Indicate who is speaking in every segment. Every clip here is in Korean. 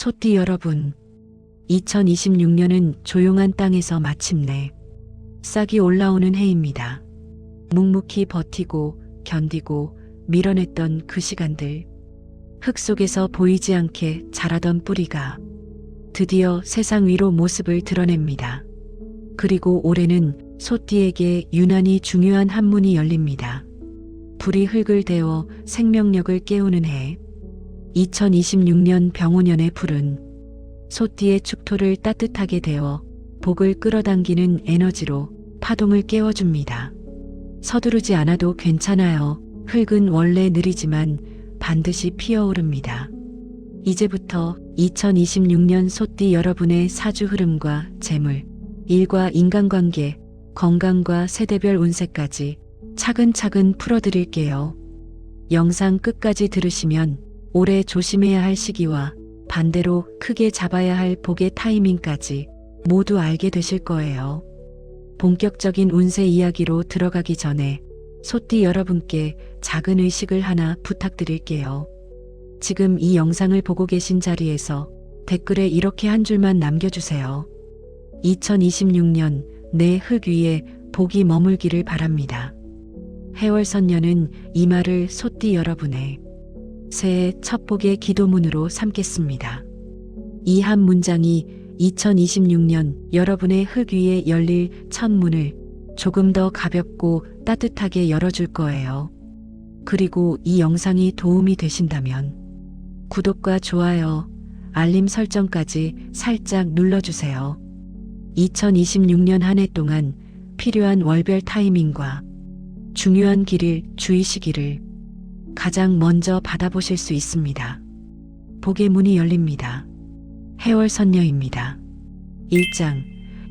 Speaker 1: 소띠 여러분, 2026년은 조용한 땅에서 마침내 싹이 올라오는 해입니다. 묵묵히 버티고 견디고 밀어냈던 그 시간들, 흙 속에서 보이지 않게 자라던 뿌리가 드디어 세상 위로 모습을 드러냅니다. 그리고 올해는 소띠에게 유난히 중요한 한 문이 열립니다. 불이 흙을 데워 생명력을 깨우는 해. 2026년 병오년의 불은 소띠의 축토를 따뜻하게 데워 복을 끌어당기는 에너지로 파동을 깨워줍니다. 서두르지 않아도 괜찮아요. 흙은 원래 느리지만 반드시 피어오릅니다. 이제부터 2026년 소띠 여러분의 사주 흐름과 재물, 일과 인간관계, 건강과 세대별 운세까지 차근차근 풀어드릴게요. 영상 끝까지 들으시면 올해 조심해야 할 시기와 반대로 크게 잡아야 할 복의 타이밍까지 모두 알게 되실 거예요. 본격적인 운세 이야기로 들어가기 전에 소띠 여러분께 작은 의식을 하나 부탁드릴게요. 지금 이 영상을 보고 계신 자리에서 댓글에 이렇게 한 줄만 남겨주세요. 2026년 내 흙 위에 복이 머물기를 바랍니다. 해월선녀는 이 말을 소띠 여러분의 새해 첫 복의 기도문으로 삼겠습니다. 이 한 문장이 2026년 여러분의 흙 위에 열릴 첫 문을 조금 더 가볍고 따뜻하게 열어줄 거예요. 그리고 이 영상이 도움이 되신다면 구독과 좋아요, 알림 설정까지 살짝 눌러주세요. 2026년 한 해 동안 필요한 월별 타이밍과 중요한 길을 주의시기를 가장 먼저 받아보실 수 있습니다. 복의 문이 열립니다. 해월선녀입니다. 1장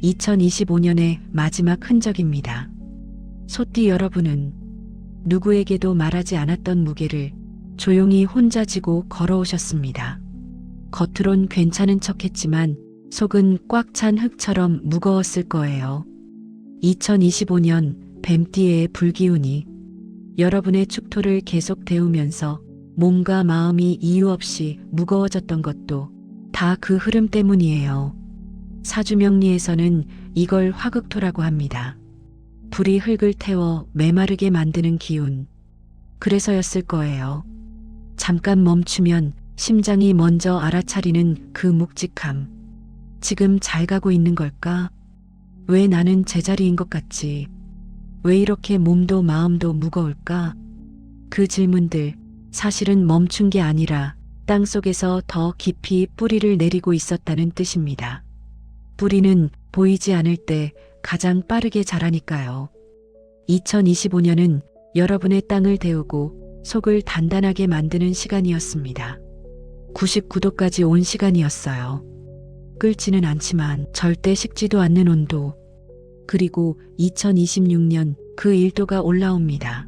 Speaker 1: 2025년의 마지막 흔적입니다. 소띠 여러분은 누구에게도 말하지 않았던 무게를 조용히 혼자 지고 걸어오셨습니다. 겉으론 괜찮은 척했지만 속은 꽉 찬 흙처럼 무거웠을 거예요. 2025년 뱀띠의 불기운이 여러분의 축토를 계속 데우면서 몸과 마음이 이유 없이 무거워졌던 것도 다 그 흐름 때문이에요. 사주명리에서는 이걸 화극토라고 합니다. 불이 흙을 태워 메마르게 만드는 기운. 그래서였을 거예요. 잠깐 멈추면 심장이 먼저 알아차리는 그 묵직함. 지금 잘 가고 있는 걸까? 왜 나는 제자리인 것 같지? 왜 이렇게 몸도 마음도 무거울까? 그 질문들, 사실은 멈춘 게 아니라 땅속에서 더 깊이 뿌리를 내리고 있었다는 뜻입니다. 뿌리는 보이지 않을 때 가장 빠르게 자라니까요. 2025년은 여러분의 땅을 데우고 속을 단단하게 만드는 시간이었습니다. 99도까지 온 시간이었어요. 끓지는 않지만 절대 식지도 않는 온도. 그리고 2026년 그 1도가 올라옵니다.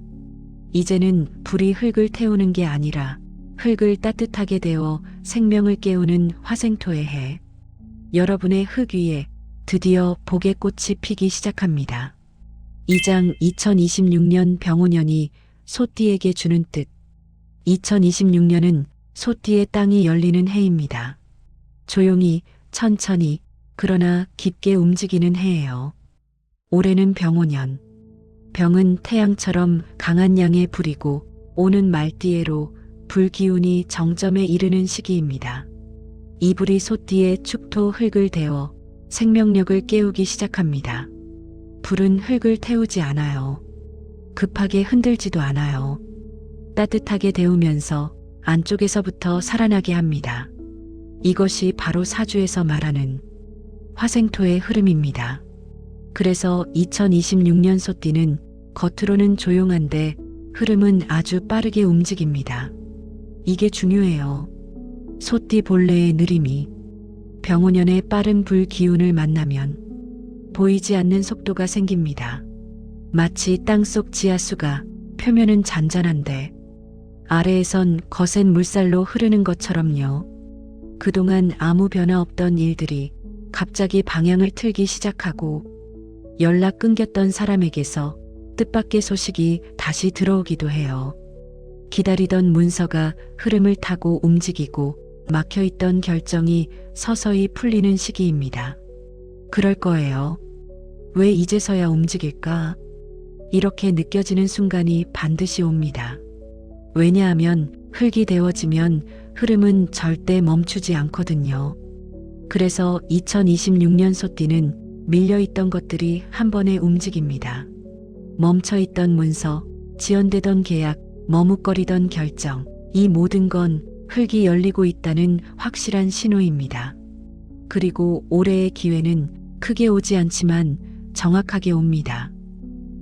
Speaker 1: 이제는 불이 흙을 태우는 게 아니라 흙을 따뜻하게 데워 생명을 깨우는 화생토의 해. 여러분의 흙 위에 드디어 복의 꽃이 피기 시작합니다. 2장 2026년 병오년이 소띠에게 주는 뜻. 2026년은 소띠의 땅이 열리는 해입니다. 조용히, 천천히, 그러나 깊게 움직이는 해예요. 올해는 병오년. 병은 태양처럼 강한 양의 불이고 오는 말띠에로 불기운이 정점에 이르는 시기입니다. 이 불이 소띠의 축토 흙을 데워 생명력을 깨우기 시작합니다. 불은 흙을 태우지 않아요. 급하게 흔들지도 않아요. 따뜻하게 데우면서 안쪽에서부터 살아나게 합니다. 이것이 바로 사주에서 말하는 화생토의 흐름입니다. 그래서 2026년 소띠는 겉으로는 조용한데 흐름은 아주 빠르게 움직입니다. 이게 중요해요. 소띠 본래의 느림이 병오년의 빠른 불 기운을 만나면 보이지 않는 속도가 생깁니다. 마치 땅속 지하수가 표면은 잔잔한데 아래에선 거센 물살로 흐르는 것처럼요. 그동안 아무 변화 없던 일들이 갑자기 방향을 틀기 시작하고 연락 끊겼던 사람에게서 뜻밖의 소식이 다시 들어오기도 해요. 기다리던 문서가 흐름을 타고 움직이고 막혀있던 결정이 서서히 풀리는 시기입니다. 그럴 거예요. 왜 이제서야 움직일까? 이렇게 느껴지는 순간이 반드시 옵니다. 왜냐하면 흙이 데워지면 흐름은 절대 멈추지 않거든요. 그래서 2026년 소띠는 밀려있던 것들이 한 번에 움직입니다. 멈춰있던 문서, 지연되던 계약, 머뭇거리던 결정, 이 모든 건 흙이 열리고 있다는 확실한 신호입니다. 그리고 올해의 기회는 크게 오지 않지만 정확하게 옵니다.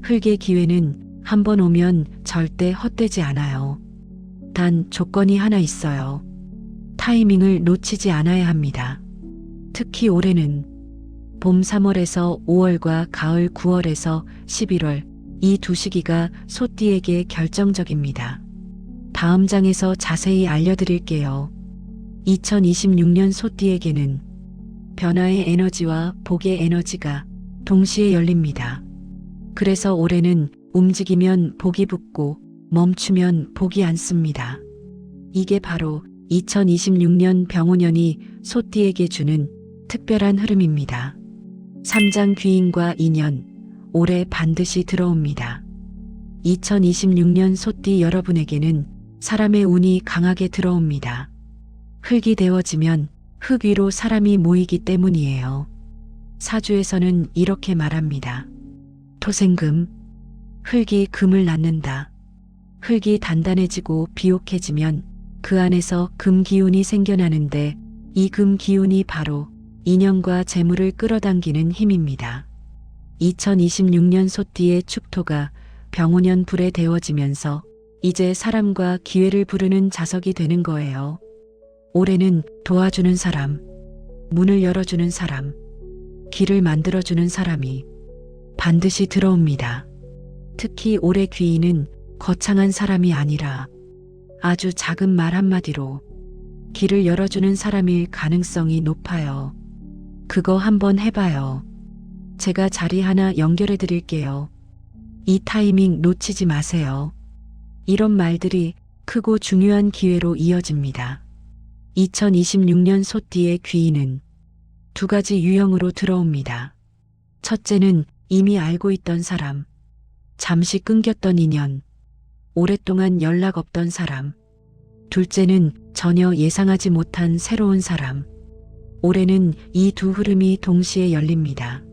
Speaker 1: 흙의 기회는 한 번 오면 절대 헛되지 않아요. 단 조건이 하나 있어요. 타이밍을 놓치지 않아야 합니다. 특히 올해는 봄 3월에서 5월과 가을 9월에서 11월 이 두 시기가 소띠에게 결정적입니다. 다음 장에서 자세히 알려드릴게요. 2026년 소띠에게는 변화의 에너지와 복의 에너지가 동시에 열립니다. 그래서 올해는 움직이면 복이 붙고 멈추면 복이 앉습니다. 이게 바로 2026년 병오년이 소띠에게 주는 특별한 흐름입니다. 3장 귀인과 인연, 올해 반드시 들어옵니다. 2026년 소띠 여러분에게는 사람의 운이 강하게 들어옵니다. 흙이 데워지면 흙 위로 사람이 모이기 때문이에요. 사주에서는 이렇게 말합니다. 토생금, 흙이 금을 낳는다. 흙이 단단해지고 비옥해지면 그 안에서 금 기운이 생겨나는데 이 금 기운이 바로 인연과 재물을 끌어당기는 힘입니다. 2026년 소띠의 축토가 병오년 불에 데워지면서 이제 사람과 기회를 부르는 자석이 되는 거예요. 올해는 도와주는 사람, 문을 열어주는 사람, 길을 만들어주는 사람이 반드시 들어옵니다. 특히 올해 귀인은 거창한 사람이 아니라 아주 작은 말 한마디로 길을 열어주는 사람일 가능성이 높아요. 그거 한번 해봐요. 제가 자리 하나 연결해 드릴게요. 이 타이밍 놓치지 마세요. 이런 말들이 크고 중요한 기회로 이어집니다. 2026년 소띠의 귀인은 두 가지 유형으로 들어옵니다. 첫째는 이미 알고 있던 사람, 잠시 끊겼던 인연, 오랫동안 연락 없던 사람. 둘째는 전혀 예상하지 못한 새로운 사람. 올해는 이 두 흐름이 동시에 열립니다.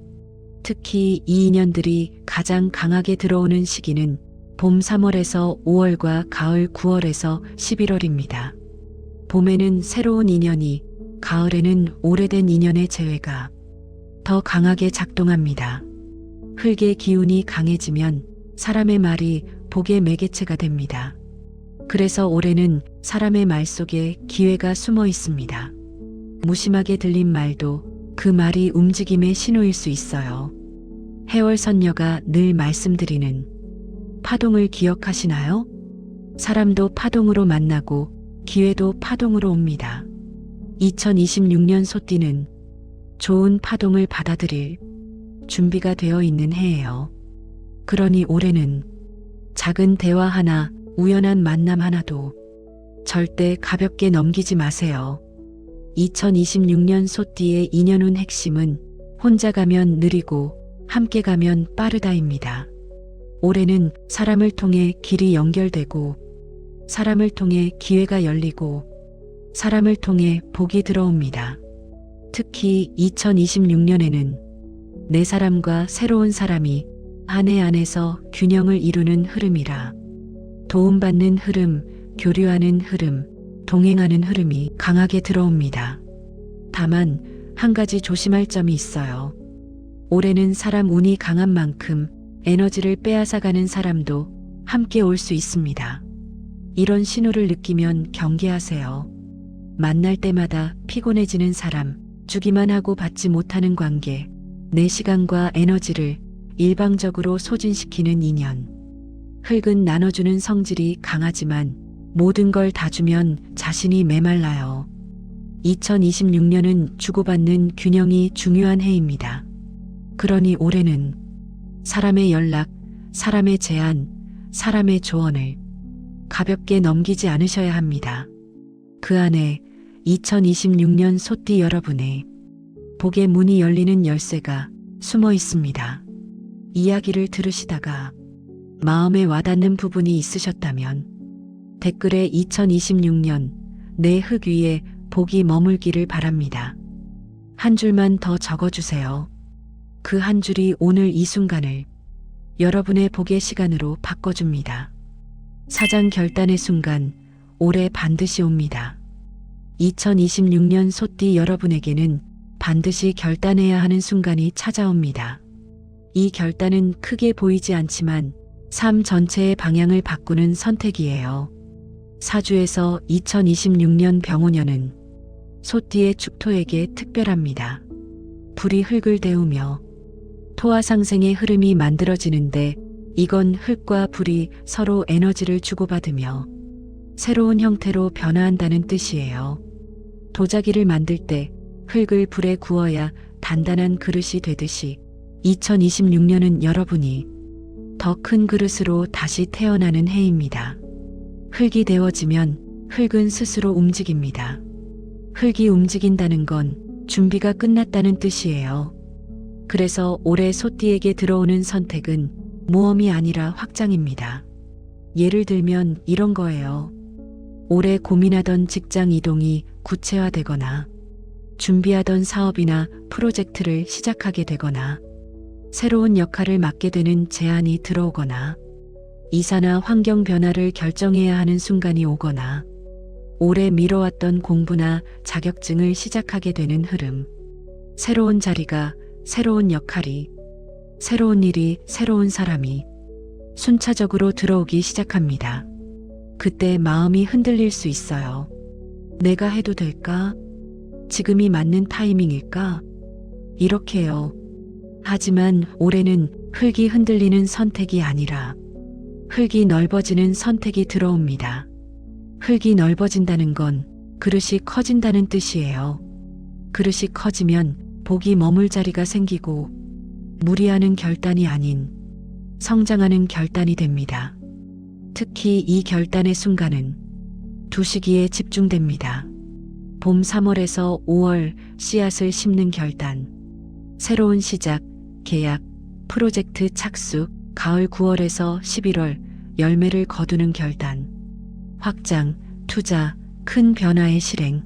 Speaker 1: 특히 이 인연들이 가장 강하게 들어오는 시기는 봄 3월에서 5월과 가을 9월에서 11월입니다. 봄에는 새로운 인연이, 가을에는 오래된 인연의 재회가 더 강하게 작동합니다. 흙의 기운이 강해지면 사람의 말이 복의 매개체가 됩니다. 그래서 올해는 사람의 말 속에 기회가 숨어 있습니다. 무심하게 들린 말도 그 말이 움직임의 신호일 수 있어요. 해월선녀가 늘 말씀드리는 파동을 기억하시나요? 사람도 파동으로 만나고 기회도 파동으로 옵니다. 2026년 소띠는 좋은 파동을 받아들일 준비가 되어 있는 해예요. 그러니 올해는 작은 대화 하나, 우연한 만남 하나도 절대 가볍게 넘기지 마세요. 2026년 소띠의 인연운 핵심은 혼자 가면 느리고 함께 가면 빠르다입니다. 올해는 사람을 통해 길이 연결되고 사람을 통해 기회가 열리고 사람을 통해 복이 들어옵니다. 특히 2026년에는 내 사람과 새로운 사람이 한 해 안에서 균형을 이루는 흐름이라 도움받는 흐름, 교류하는 흐름, 동행하는 흐름이 강하게 들어옵니다. 다만 한 가지 조심할 점이 있어요. 올해는 사람 운이 강한 만큼 에너지를 빼앗아가는 사람도 함께 올 수 있습니다. 이런 신호를 느끼면 경계하세요. 만날 때마다 피곤해지는 사람, 주기만 하고 받지 못하는 관계, 내 시간과 에너지를 일방적으로 소진시키는 인연. 흙은 나눠주는 성질이 강하지만 모든 걸 다 주면 자신이 메말라요. 2026년은 주고받는 균형이 중요한 해입니다. 그러니 올해는 사람의 연락, 사람의 제안, 사람의 조언을 가볍게 넘기지 않으셔야 합니다. 그 안에 2026년 소띠 여러분의 복의 문이 열리는 열쇠가 숨어 있습니다. 이야기를 들으시다가 마음에 와닿는 부분이 있으셨다면 댓글에 2026년 내 흙 위에 복이 머물기를 바랍니다. 한 줄만 더 적어주세요. 그 한 줄이 오늘 이 순간을 여러분의 복의 시간으로 바꿔줍니다. 사장 결단의 순간 올해 반드시 옵니다. 2026년 소띠 여러분에게는 반드시 결단해야 하는 순간이 찾아옵니다. 이 결단은 크게 보이지 않지만 삶 전체의 방향을 바꾸는 선택이에요. 사주에서 2026년 병오년은 소띠의 축토에게 특별합니다. 불이 흙을 데우며 토와 상생의 흐름이 만들어지는데 이건 흙과 불이 서로 에너지를 주고받으며 새로운 형태로 변화한다는 뜻이에요. 도자기를 만들 때 흙을 불에 구워야 단단한 그릇이 되듯이 2026년은 여러분이 더 큰 그릇으로 다시 태어나는 해입니다. 흙이 데워지면 흙은 스스로 움직입니다. 흙이 움직인다는 건 준비가 끝났다는 뜻이에요. 그래서 올해 소띠에게 들어오는 선택은 모험이 아니라 확장입니다. 예를 들면 이런 거예요. 올해 고민하던 직장 이동이 구체화되거나 준비하던 사업이나 프로젝트를 시작하게 되거나 새로운 역할을 맡게 되는 제안이 들어오거나 이사나 환경 변화를 결정해야 하는 순간이 오거나 오래 미뤄왔던 공부나 자격증을 시작하게 되는 흐름. 새로운 자리가, 새로운 역할이, 새로운 일이, 새로운 사람이 순차적으로 들어오기 시작합니다. 그때 마음이 흔들릴 수 있어요. 내가 해도 될까? 지금이 맞는 타이밍일까? 이렇게요. 하지만 올해는 흙이 흔들리는 선택이 아니라 흙이 넓어지는 선택이 들어옵니다. 흙이 넓어진다는 건 그릇이 커진다는 뜻이에요. 그릇이 커지면 복이 머물 자리가 생기고 무리하는 결단이 아닌 성장하는 결단이 됩니다. 특히 이 결단의 순간은 두 시기에 집중됩니다. 봄 3월에서 5월 씨앗을 심는 결단, 새로운 시작, 계약, 프로젝트 착수, 가을 9월에서 11월 열매를 거두는 결단, 확장, 투자, 큰 변화의 실행.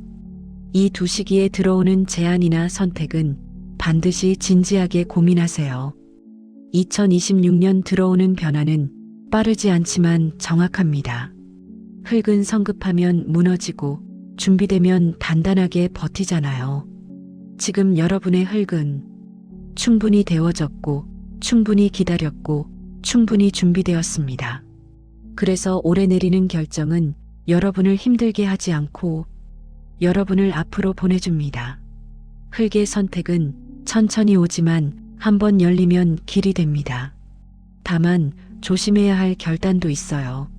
Speaker 1: 이 두 시기에 들어오는 제안이나 선택은 반드시 진지하게 고민하세요. 2026년 들어오는 변화는 빠르지 않지만 정확합니다. 흙은 성급하면 무너지고 준비되면 단단하게 버티잖아요. 지금 여러분의 흙은 충분히 데워졌고 충분히 기다렸고 충분히 준비되었습니다. 그래서 올해 내리는 결정은 여러분을 힘들게 하지 않고 여러분을 앞으로 보내줍니다. 흙의 선택은 천천히 오지만 한번 열리면 길이 됩니다. 다만 조심해야 할 결단도 있어요.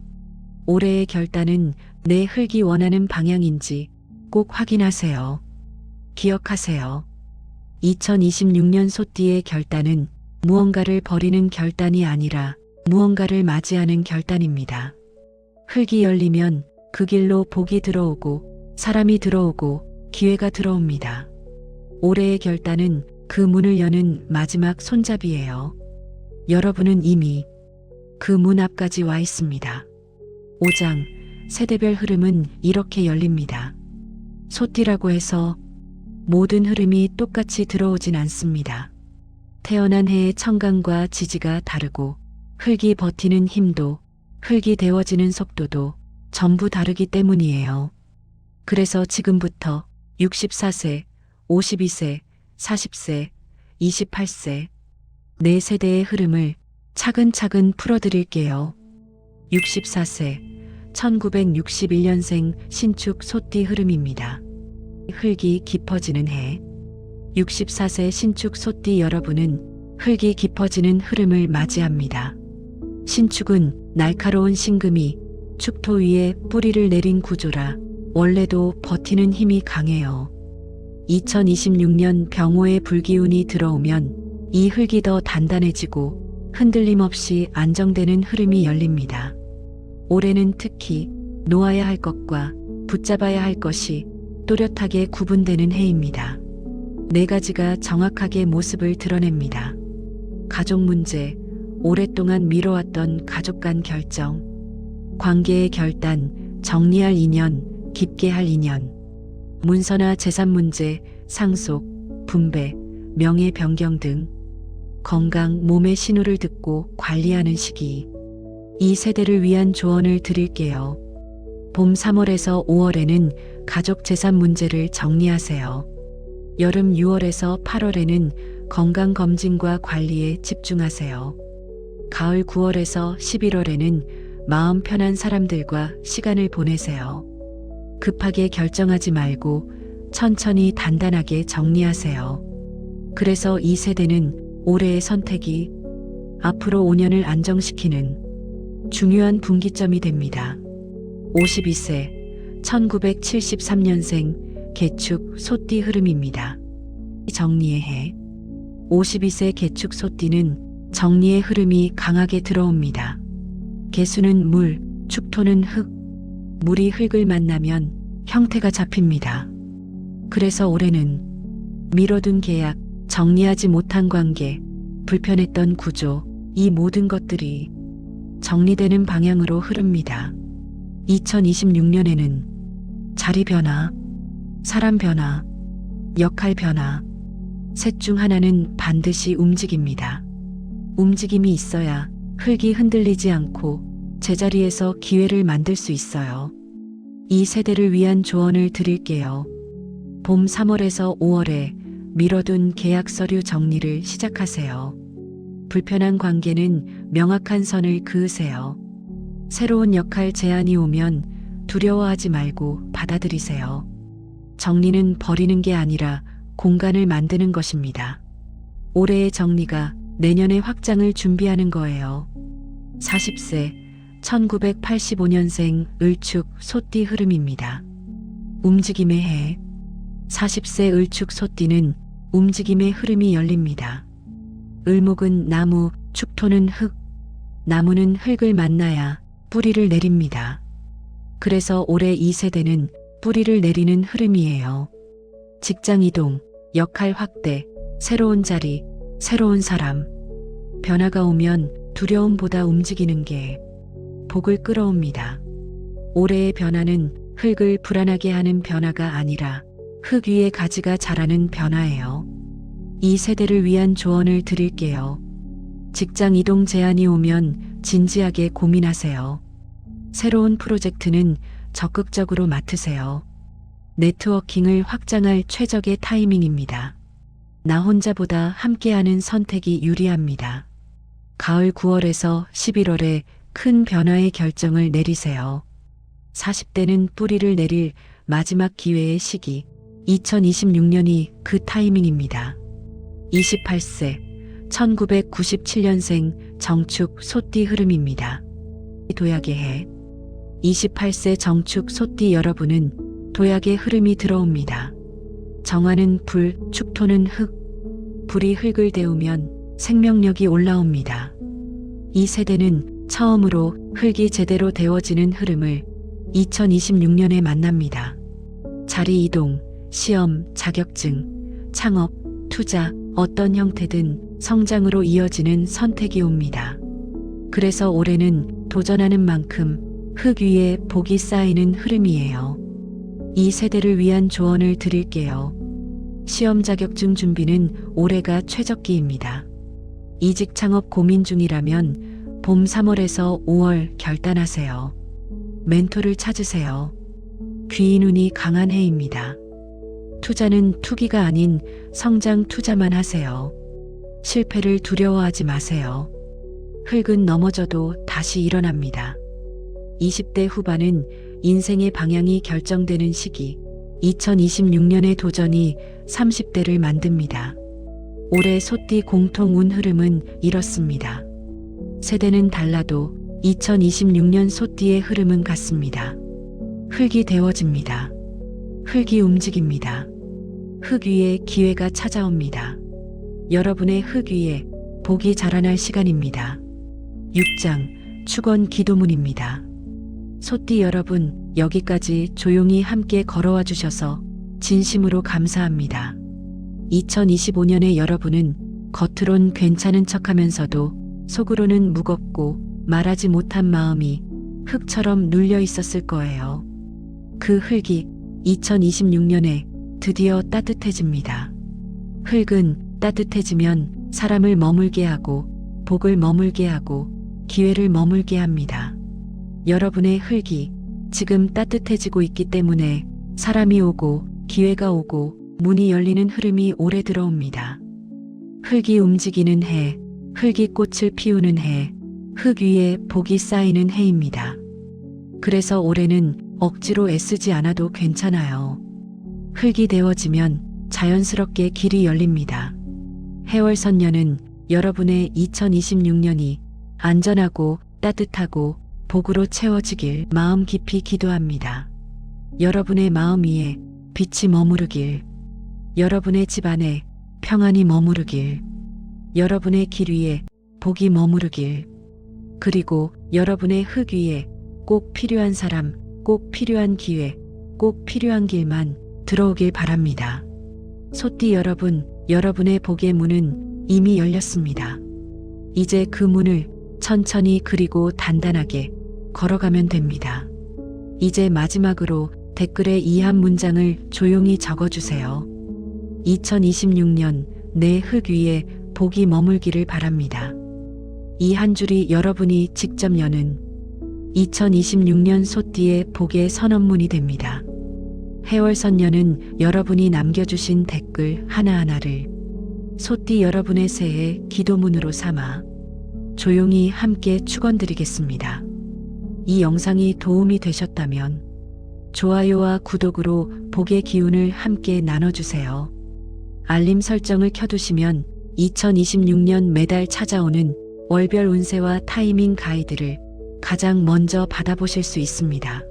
Speaker 1: 올해의 결단은 내 흙이 원하는 방향인지 꼭 확인하세요. 기억하세요. 2026년 소띠의 결단은 무언가를 버리는 결단이 아니라 무언가를 맞이하는 결단입니다. 흙이 열리면 그 길로 복이 들어오고 사람이 들어오고 기회가 들어옵니다. 올해의 결단은 그 문을 여는 마지막 손잡이예요. 여러분은 이미 그 문 앞까지 와 있습니다. 5장 세대별 흐름은 이렇게 열립니다. 소띠라고 해서 모든 흐름이 똑같이 들어오진 않습니다. 태어난 해의 청강과 지지가 다르고 흙이 버티는 힘도 흙이 데워지는 속도도 전부 다르기 때문이에요. 그래서 지금부터 64세, 52세, 40세, 28세, 네 세대의 흐름을 차근차근 풀어드릴게요. 64세, 1961년생 신축 소띠 흐름입니다. 흙이 깊어지는 해. 64세 신축 소띠 여러분은 흙이 깊어지는 흐름을 맞이합니다. 신축은 날카로운 신금이 축토 위에 뿌리를 내린 구조라 원래도 버티는 힘이 강해요. 2026년 병호의 불기운이 들어오면 이 흙이 더 단단해지고 흔들림 없이 안정되는 흐름이 열립니다. 올해는 특히 놓아야 할 것과 붙잡아야 할 것이 또렷하게 구분되는 해입니다. 네 가지가 정확하게 모습을 드러냅니다. 가족 문제, 오랫동안 미뤄왔던 가족 간 결정, 관계의 결단, 정리할 인연, 깊게 할 인연, 문서나 재산 문제, 상속, 분배, 명예 변경 등 건강, 몸의 신호를 듣고 관리하는 시기. 이 세대를 위한 조언을 드릴게요. 봄 3월에서 5월에는 가족 재산 문제를 정리하세요. 여름 6월에서 8월에는 건강검진과 관리에 집중하세요. 가을 9월에서 11월에는 마음 편한 사람들과 시간을 보내세요. 급하게 결정하지 말고 천천히 단단하게 정리하세요. 그래서 이 세대는 올해의 선택이 앞으로 5년을 안정시키는 중요한 분기점이 됩니다. 52세, 1973년생 개축 소띠 흐름입니다. 정리의 해. 52세 개축 소띠는 정리의 흐름이 강하게 들어옵니다. 개수는 물, 축토는 흙. 물이 흙을 만나면 형태가 잡힙니다. 그래서 올해는 미뤄둔 계약, 정리하지 못한 관계, 불편했던 구조, 이 모든 것들이 정리되는 방향으로 흐릅니다. 2026년에는 자리 변화, 사람 변화, 역할 변화, 셋 중 하나는 반드시 움직입니다. 움직임이 있어야 흙이 흔들리지 않고 제자리에서 기회를 만들 수 있어요. 이 세대를 위한 조언을 드릴게요. 봄 3월에서 5월에 미뤄둔 계약 서류 정리를 시작하세요. 불편한 관계는 명확한 선을 그으세요. 새로운 역할 제안이 오면 두려워하지 말고 받아들이세요. 정리는 버리는 게 아니라 공간을 만드는 것입니다. 올해의 정리가 내년의 확장을 준비하는 거예요. 40세, 1985년생 을축 소띠 흐름입니다. 움직임의 해. 40세 을축 소띠는 움직임의 흐름이 열립니다. 을목은 나무, 축토는 흙. 나무는 흙을 만나야 뿌리를 내립니다. 그래서 올해 이 세대는 뿌리를 내리는 흐름이에요. 직장 이동, 역할 확대, 새로운 자리, 새로운 사람. 변화가 오면 두려움보다 움직이는 게 복을 끌어옵니다. 올해의 변화는 흙을 불안하게 하는 변화가 아니라 흙 위에 가지가 자라는 변화예요. 이 세대를 위한 조언을 드릴게요. 직장 이동 제안이 오면 진지하게 고민하세요. 새로운 프로젝트는 적극적으로 맡으세요. 네트워킹을 확장할 최적의 타이밍입니다. 나 혼자보다 함께하는 선택이 유리합니다. 가을 9월에서 11월에 큰 변화의 결정을 내리세요. 40대는 뿌리를 내릴 마지막 기회의 시기, 2026년이 그 타이밍입니다. 28세, 1997년생 정축 소띠 흐름입니다. 도약의 해. 28세 정축 소띠 여러분은 도약의 흐름이 들어옵니다. 정화는 불, 축토는 흙. 불이 흙을 데우면 생명력이 올라옵니다. 이 세대는 처음으로 흙이 제대로 데워지는 흐름을 2026년에 만납니다. 자리 이동, 시험, 자격증, 창업, 투자, 어떤 형태든 성장으로 이어지는 선택이 옵니다. 그래서 올해는 도전하는 만큼 흙 위에 복이 쌓이는 흐름이에요. 이 세대를 위한 조언을 드릴게요. 시험 자격증 준비는 올해가 최적기입니다. 이직 창업 고민 중이라면 봄 3월에서 5월 결단하세요. 멘토를 찾으세요. 귀인 운이 강한 해입니다. 투자는 투기가 아닌 성장 투자만 하세요. 실패를 두려워하지 마세요. 흙은 넘어져도 다시 일어납니다. 20대 후반은 인생의 방향이 결정되는 시기, 2026년의 도전이 30대를 만듭니다. 올해 소띠 공통 운 흐름은 이렇습니다. 세대는 달라도 2026년 소띠의 흐름은 같습니다. 흙이 데워집니다. 흙이 움직입니다. 흙 위에 기회가 찾아옵니다. 여러분의 흙 위에 복이 자라날 시간입니다. 6장 축원 기도문입니다. 소띠 여러분, 여기까지 조용히 함께 걸어와 주셔서 진심으로 감사합니다. 2025년에 여러분은 겉으론 괜찮은 척하면서도 속으로는 무겁고 말하지 못한 마음이 흙처럼 눌려 있었을 거예요. 그 흙이 2026년에 드디어 따뜻해집니다. 흙은 따뜻해지면 사람을 머물게 하고 복을 머물게 하고 기회를 머물게 합니다. 여러분의 흙이 지금 따뜻해지고 있기 때문에 사람이 오고 기회가 오고 문이 열리는 흐름이 오래 들어옵니다. 흙이 움직이는 해, 흙이 꽃을 피우는 해, 흙 위에 복이 쌓이는 해입니다. 그래서 올해는 억지로 애쓰지 않아도 괜찮아요. 흙이 데워지면 자연스럽게 길이 열립니다. 해월선녀는 여러분의 2026년이 안전하고 따뜻하고 복으로 채워지길 마음 깊이 기도합니다. 여러분의 마음 위에 빛이 머무르길, 여러분의 집 안에 평안이 머무르길, 여러분의 길 위에 복이 머무르길, 그리고 여러분의 흙 위에 꼭 필요한 사람, 꼭 필요한 기회, 꼭 필요한 길만 들어오길 바랍니다. 소띠 여러분, 여러분의 복의 문은 이미 열렸습니다. 이제 그 문을 천천히 그리고 단단하게 걸어가면 됩니다. 이제 마지막으로 댓글에 이 한 문장을 조용히 적어주세요. 2026년 내 흙 위에 복이 머물기를 바랍니다. 이 한 줄이 여러분이 직접 여는 2026년 소띠의 복의 선언문이 됩니다. 해월선녀는 여러분이 남겨주신 댓글 하나하나를 소띠 여러분의 새해 기도문으로 삼아 조용히 함께 축원드리겠습니다. 이 영상이 도움이 되셨다면 좋아요와 구독으로 복의 기운을 함께 나눠주세요. 알림 설정을 켜두시면 2026년 매달 찾아오는 월별 운세와 타이밍 가이드를 가장 먼저 받아보실 수 있습니다.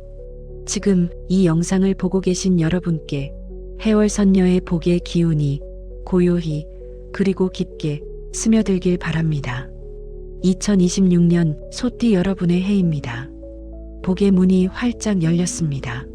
Speaker 1: 지금 이 영상을 보고 계신 여러분께 해월선녀의 복의 기운이 고요히 그리고 깊게 스며들길 바랍니다. 2026년 소띠 여러분의 해입니다. 복의 문이 활짝 열렸습니다.